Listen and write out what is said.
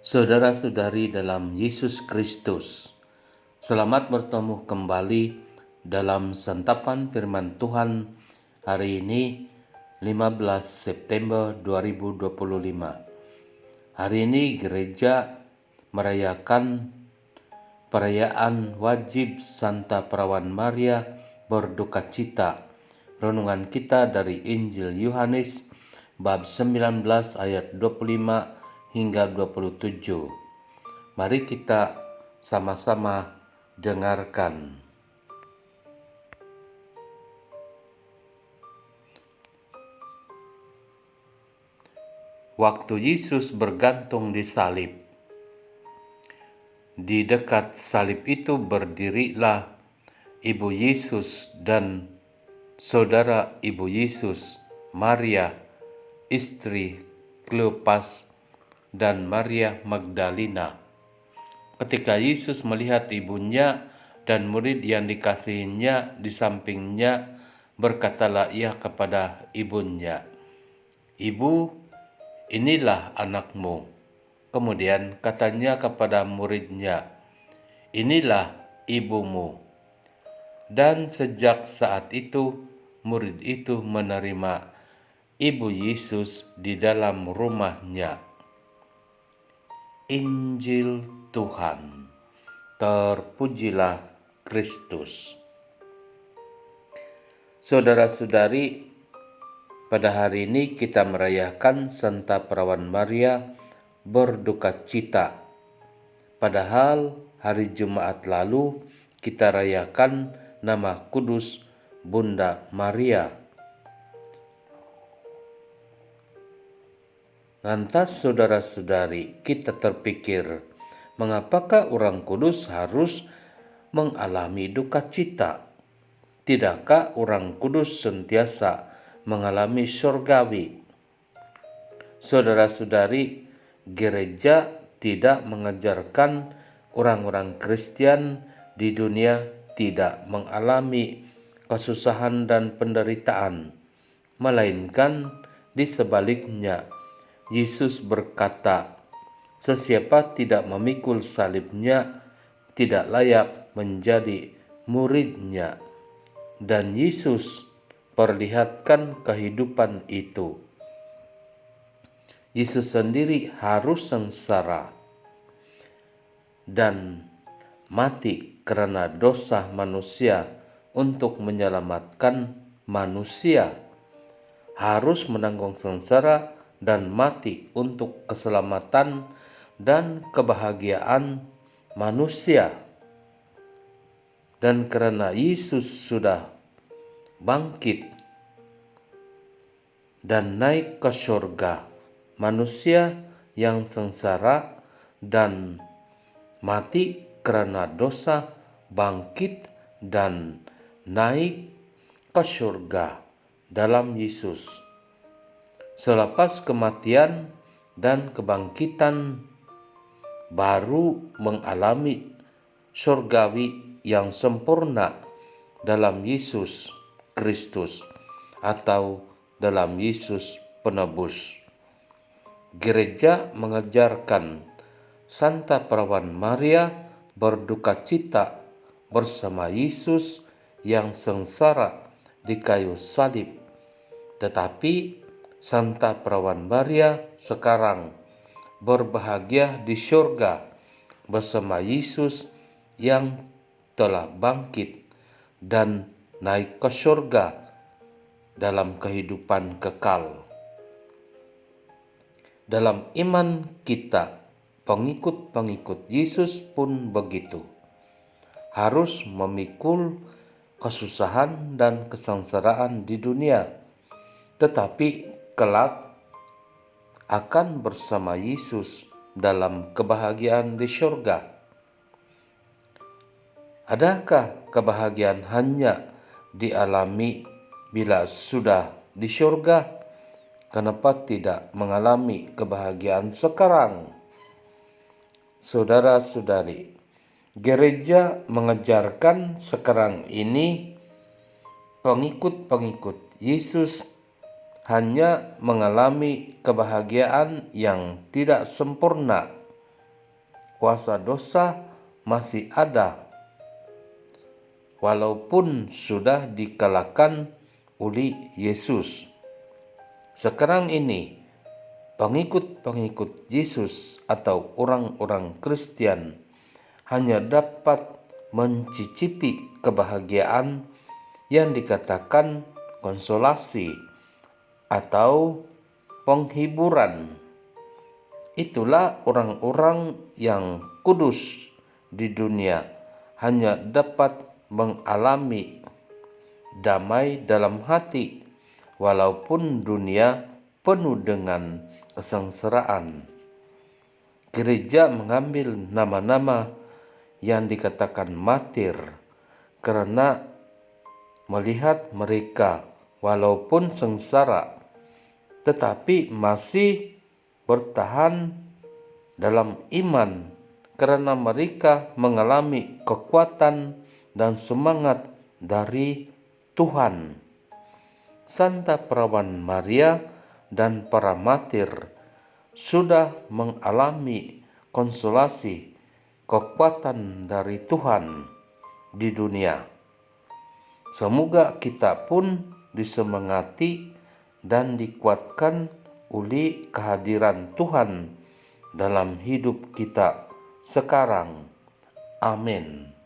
Saudara-saudari dalam Yesus Kristus, selamat bertemu kembali dalam santapan firman Tuhan hari ini 15 September 2025. Hari ini gereja merayakan perayaan wajib Santa Perawan Maria berdukacita. Renungan kita dari Injil Yohanes bab 19 ayat 25 hingga 27. Mari kita sama-sama dengarkan. Waktu Yesus bergantung di salib, di dekat salib itu berdirilah Ibu Yesus dan saudara Ibu Yesus, Maria, istri Kleopas, dan Maria Magdalena. Ketika Yesus melihat ibunya dan murid yang dikasihinya di sampingnya, berkatalah ia kepada ibunya, "Ibu, inilah anakmu." Kemudian katanya kepada muridnya, "Inilah ibumu." Dan sejak saat itu, murid itu menerima Ibu Yesus di dalam rumahnya. Injil Tuhan. Terpujilah Kristus. Saudara-saudari, pada hari ini kita merayakan Santa Perawan Maria berdukacita. Padahal hari Jumat lalu kita rayakan nama kudus Bunda Maria. Lantas saudara-saudari, kita terpikir, mengapakah orang kudus harus mengalami duka cita? Tidakkah orang kudus sentiasa mengalami surgawi? Saudara-saudari, gereja tidak mengajarkan orang-orang Kristen di dunia tidak mengalami kesusahan dan penderitaan, melainkan di sebaliknya. Yesus berkata, "Sesiapa tidak memikul salibnya tidak layak menjadi muridnya." Dan Yesus perlihatkan kehidupan itu. Yesus sendiri harus sengsara dan mati karena dosa manusia untuk menyelamatkan manusia. Harus menanggung sengsara dan mati untuk keselamatan dan kebahagiaan manusia. Dan karena Yesus sudah bangkit dan naik ke surga, manusia yang sengsara dan mati karena dosa bangkit dan naik ke surga dalam Yesus. Selepas kematian dan kebangkitan, baru mengalami surgawi yang sempurna dalam Yesus Kristus atau dalam Yesus Penebus. Gereja mengajarkan Santa Perawan Maria berdukacita bersama Yesus yang sengsara di kayu salib. Tetapi Santa Perawan Maria sekarang berbahagia di surga bersama Yesus yang telah bangkit dan naik ke surga dalam kehidupan kekal. Dalam iman kita, pengikut-pengikut Yesus pun begitu. Harus memikul kesusahan dan kesengsaraan di dunia, tetapi kelak akan bersama Yesus dalam kebahagiaan di surga. Adakah kebahagiaan hanya dialami bila sudah di surga? Kenapa tidak mengalami kebahagiaan sekarang? Saudara-saudari, gereja mengajarkan sekarang ini pengikut-pengikut Yesus hanya mengalami kebahagiaan yang tidak sempurna kuasa dosa masih ada, walaupun sudah dikalahkan oleh Yesus. Sekarang ini, pengikut-pengikut Yesus atau orang-orang Kristen hanya dapat mencicipi kebahagiaan yang dikatakan konsolasi atau penghiburan. Itulah orang-orang yang kudus di dunia hanya dapat mengalami damai dalam hati walaupun dunia penuh dengan kesengsaraan. Gereja mengambil nama-nama yang dikatakan martir karena melihat mereka walaupun sengsara tetapi masih bertahan dalam iman karena mereka mengalami kekuatan dan semangat dari Tuhan. Santa Perawan Maria dan para martir sudah mengalami konsolasi kekuatan dari Tuhan di dunia. Semoga kita pun disemangati dan dikuatkan oleh kehadiran Tuhan dalam hidup kita sekarang. Amin.